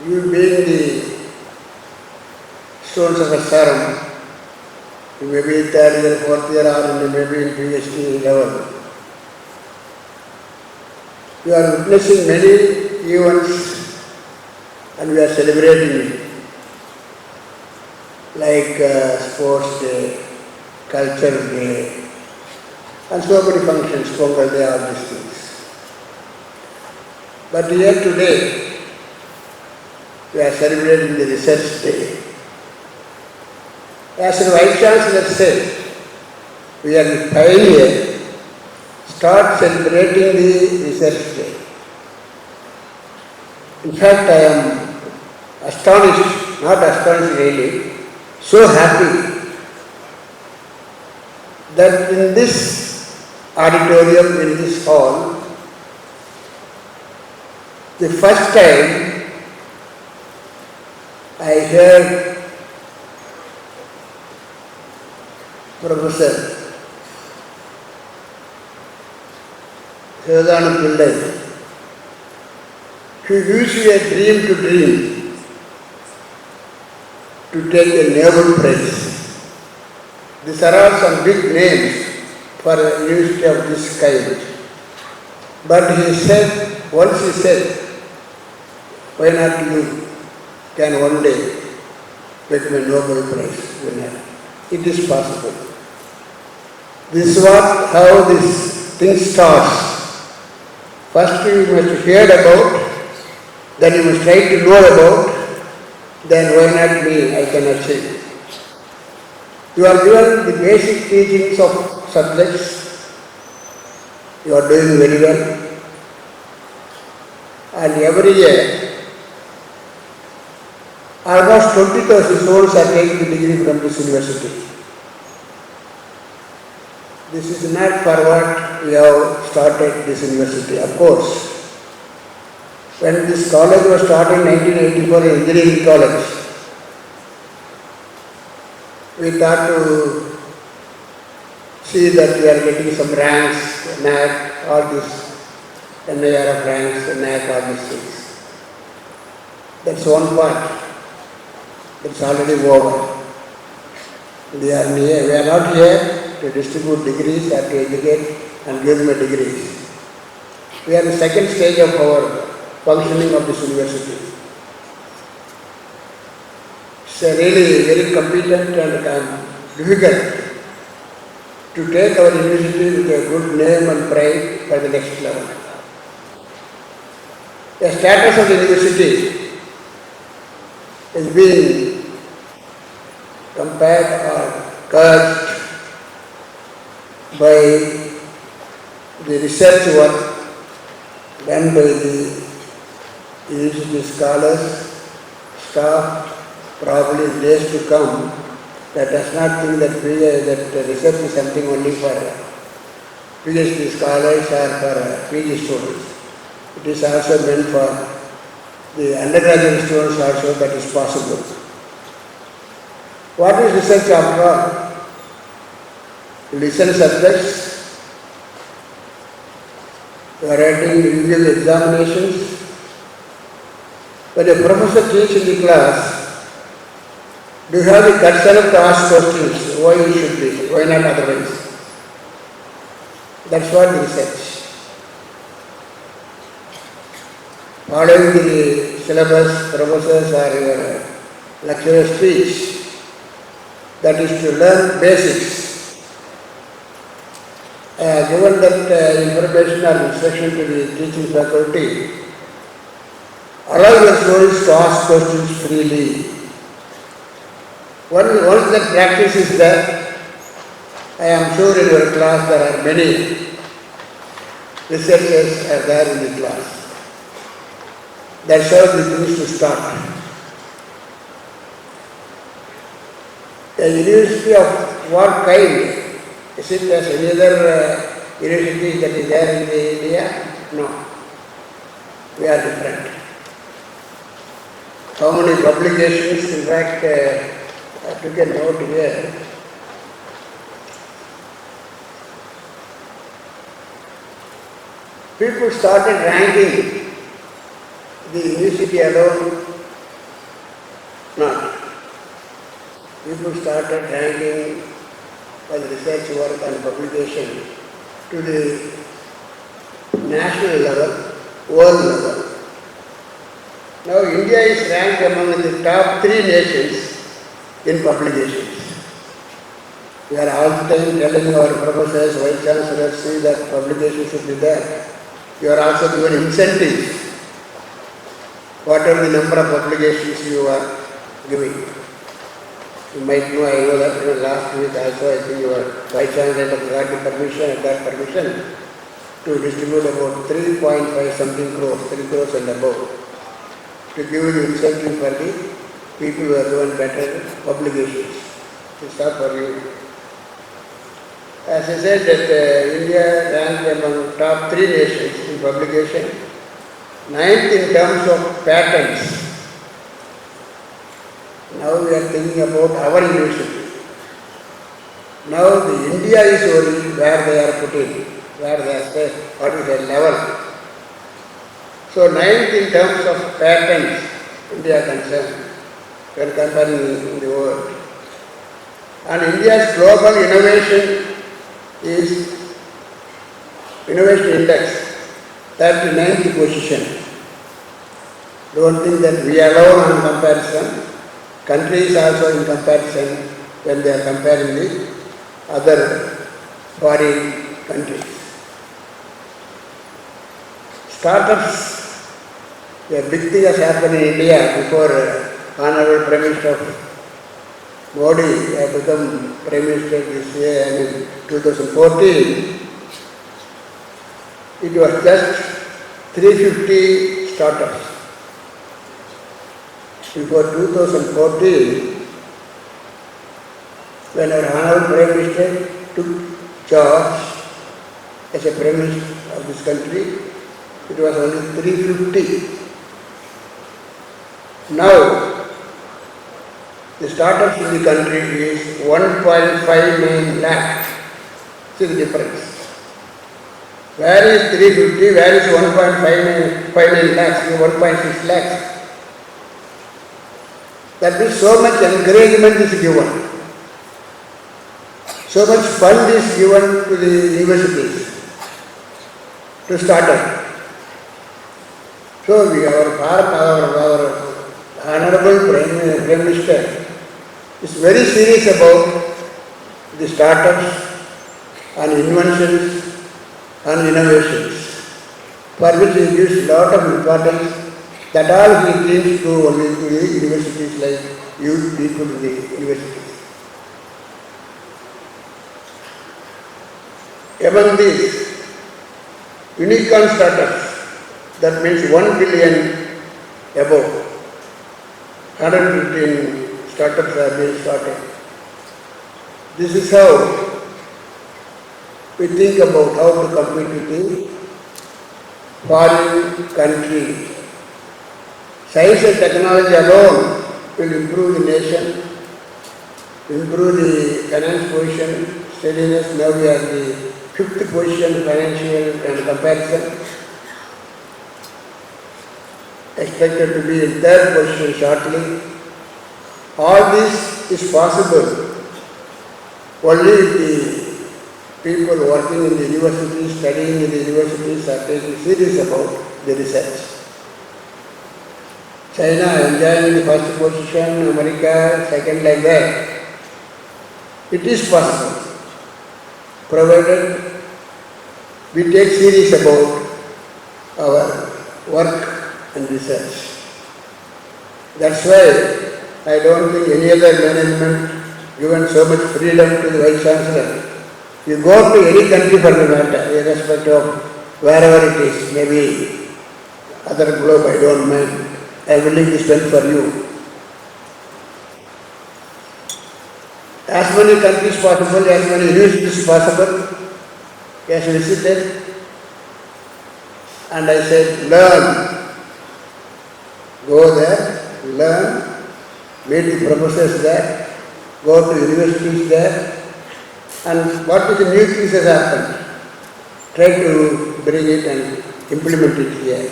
You being the students of SRM, you may be in third year, fourth year, or you may be in PhD level. You are witnessing many events and we are celebrating it, like sports day, cultural day, and so many functions, Pongal day, all these things. But here today, we are celebrating the Research Day. As the Vice-Chancellor said, we are the pioneer. Start celebrating the Research Day. In fact, I am astonished, not astonished really, so happy that in this auditorium, in this hall, the first time I heard Professor Phule, who used a dream to take a Nobel Prize. These are all some big names for a university of this kind. But he said, once he said, why not you can one day become a Nobel Prize winner? It is possible. This is how this thing starts. First you must hear about, then you must try to know about, then why not me, I can achieve. You are given the basic teachings of subjects, you are doing very well, and every year almost 20,000 souls are taking the degree from this university. This is not for what we have started this university. Of course, when this college was started in 1984, engineering college, we thought to see that we are getting some ranks, NAC, all this, NIRF ranks, NAC, all these things. That's one part. That's already over. We are not here to distribute degrees or to educate and give them a degrees. We are in the second stage of our functioning of this university. It's really very competent and difficult to take our university with a good name and pride for the next level. The status of the university is being compared or cursed by the research work done by the university scholars, staff, probably in days to come, that does not think that research is something only for PhD scholars or for PG students. It is also meant for the undergraduate students also, that is possible. What is research after all? Listen subjects, you are writing, you give examinations. When a professor teaches in the class, do you have the guts enough to ask questions? Why you should be? Why not otherwise? That's what the research. Following the syllabus, professors or your lecturers teach, that is to learn basics. Given that information or instruction to the teaching faculty, allow your students to ask questions freely. Once that practice is there, I am sure in your class there are many researchers are there in the class. That's how the things to start. A university of what kind? Is it as any other university that is there in India? No. We are different. How many publications? In fact, I took a note here. People started ranking the university alone people started ranking for the research work and publication to the national level, world level. Now India is ranked among the top 3 nations in publications. We are all the time telling our professors, Vice-Chancellors, see that publications should be there. You are also given incentives. Whatever the number of publications you are giving. You might know, I know that last week also I think your Vice-Chancellor got the permission to distribute about 3.5 something crores, 3 crores and above, to give you incentive for the people who are doing better publications. It's not for you. As I said that India ranked among top 3 nations in publication, 9th in terms of patents. Now we are thinking about our university. Now the India is only where they are putting, where they are saying, what is their level. So 9th in terms of patents, India concerned, when comparing in the world. And India's global innovation is Innovation Index, 39th position. Don't think that we are alone on comparison. Countries also in comparison when they are comparing the other foreign countries. Startups, a big thing has happened in India before Honourable Prime Minister Modi has become Prime Minister this year and in 2014. It was just 350 startups. Before 2014, when our Honourable Prime Minister took charge as a Prime Minister of this country, it was only 350. Now, the startups in the country is 1.59 lakh. See the difference. Where is 350? Where is 1.59 lakhs? 1.6 lakhs. That means so much encouragement is given. So much fund is given to the universities to start up. So our Honourable Prime Minister is very serious about the startups and inventions and innovations, for which he gives a lot of importance. That all he brings to only to the universities, like youth people in the universities. Among these unicorn startups, that means 1 billion above, 115 startups are being started. This is how we think about how to compete with the foreign country. Science and technology alone will improve the nation, improve the finance position, steadiness. Now we are the 5th position financial and comparison. Expected to be in 3rd position shortly. All this is possible only if the people working in the universities, studying in the universities are taking serious about the research. China enjoying the 1st position, America 2nd, like that. It is possible, provided we take serious about our work and research. That's why I don't think any other management given so much freedom to the Vice-Chancellor. You go to any country for the matter, irrespective of wherever it is, maybe other globe, I don't mind. I am willing to spend for you. As many countries possible, as many universities possible, he has visited, and I said, learn. Go there, learn, meet the professors there, go to universities there, and what is the new things has happened, try to bring it and implement it here.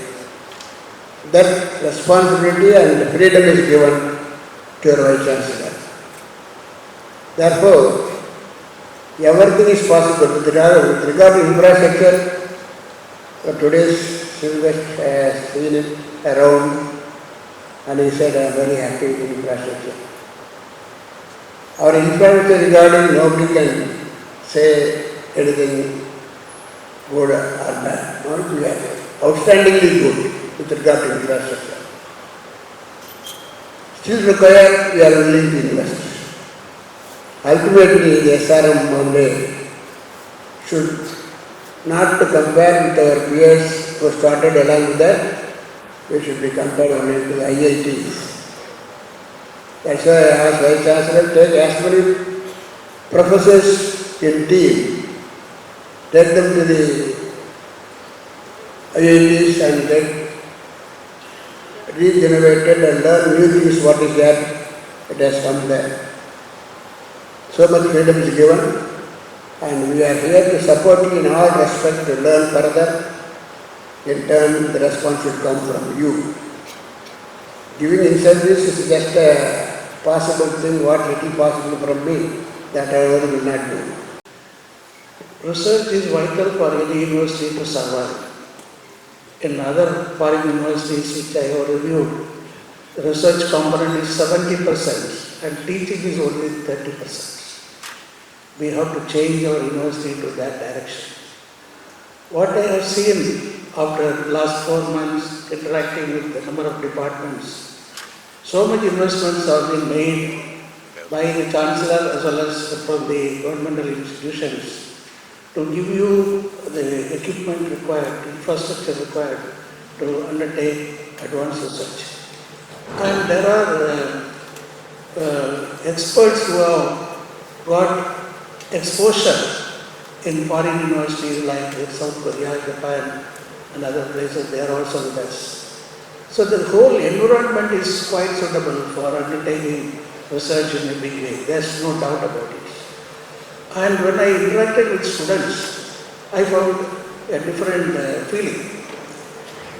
That responsibility and freedom is given to your Vice-Chancellor. Therefore, everything is possible with regard to infrastructure. Today's Sylvester has seen it around and he said, I am very happy with infrastructure. Our infrastructure regarding nobody can say anything good or bad. Not we are outstandingly good with regard to infrastructure. Still required, we are willing to invest. Ultimately, the SRM Mande should not to compare with our peers who started along with that, we should be compared only to the IITs. That's why I asked Vice-Chancellor, take as many professors in team, take them to the IITs and get regenerated and learn new things what is there, it has come there. So much freedom is given and we are here to support you in all respect to learn further. In turn, the response should come from you. Giving incentives is just a possible thing, what little possible from me, that I will not do. Research is vital for any university to survive. In other foreign universities which I have reviewed, the research component is 70% and teaching is only 30%. We have to change our university to that direction. What I have seen after last 4 months interacting with the number of departments, so much investments have been made by the Chancellor as well as from the governmental institutions to give you the equipment required, infrastructure required to undertake advanced research. And there are experts who have got exposure in foreign universities like South Korea, Japan and other places. They are also with us. So the whole environment is quite suitable for undertaking research in a big way. There's no doubt about it. And when I interacted with students, I found a different feeling.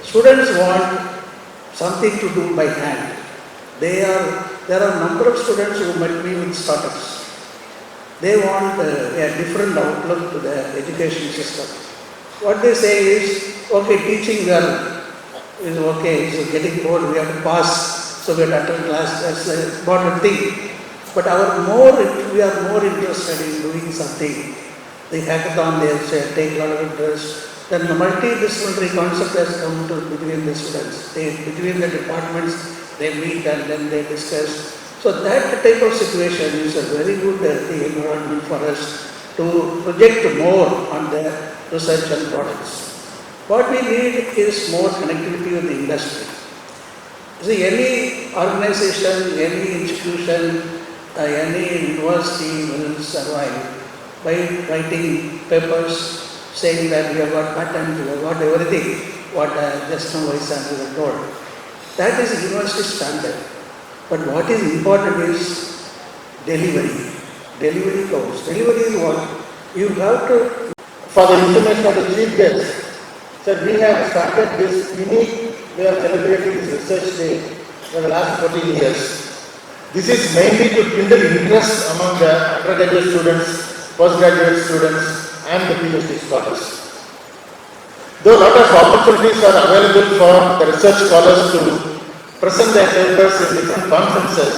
Students want something to do by hand. There are a number of students who met me with startups. They want a different outlook to the education system. What they say is, okay, teaching well is okay, so getting bored, we have to pass, so we have to attend class, that's the important thing. But we are more interested in doing something. The hackathon, they take a lot of interest. Then the multidisciplinary concept has come to between the students. Between the departments, they meet and then they discuss. So that type of situation is a very good environment for us to project more on the research and products. What we need is more connectivity with the industry. See, any organization, any institution, any university will survive by writing papers saying that we have got patents, we have got everything, what just now Vice-Chancellor told. That is university standard. But what is important is delivery. Delivery counts. Delivery is what? You have to... For the information of the chief guest, sir, we have started this unique way of celebrating this research day for the last 14 years. This is mainly to kindle interest among the undergraduate students, postgraduate students and the PhD scholars. Though a lot of opportunities are available for the research scholars to present their papers in different conferences,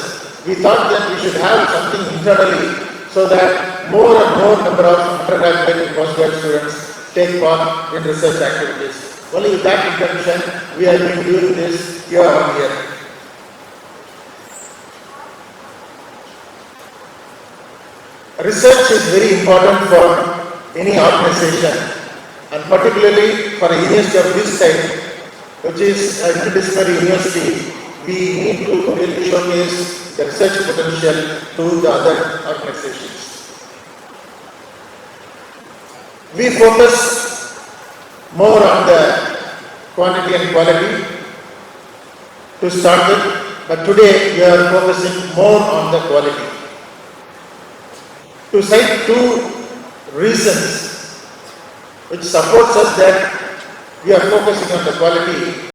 we thought that we should have something internally so that more and more number of undergraduate and postgraduate students take part in research activities. Only with that intention, we have been doing this year on year. Research is very important for any organization and particularly for a university of this type, which is an interdisciplinary university. We need to really showcase the research potential to the other organizations. We focus more on the quantity and quality to start with, but today we are focusing more on the quality. To cite two reasons which supports us that we are focusing on the quality.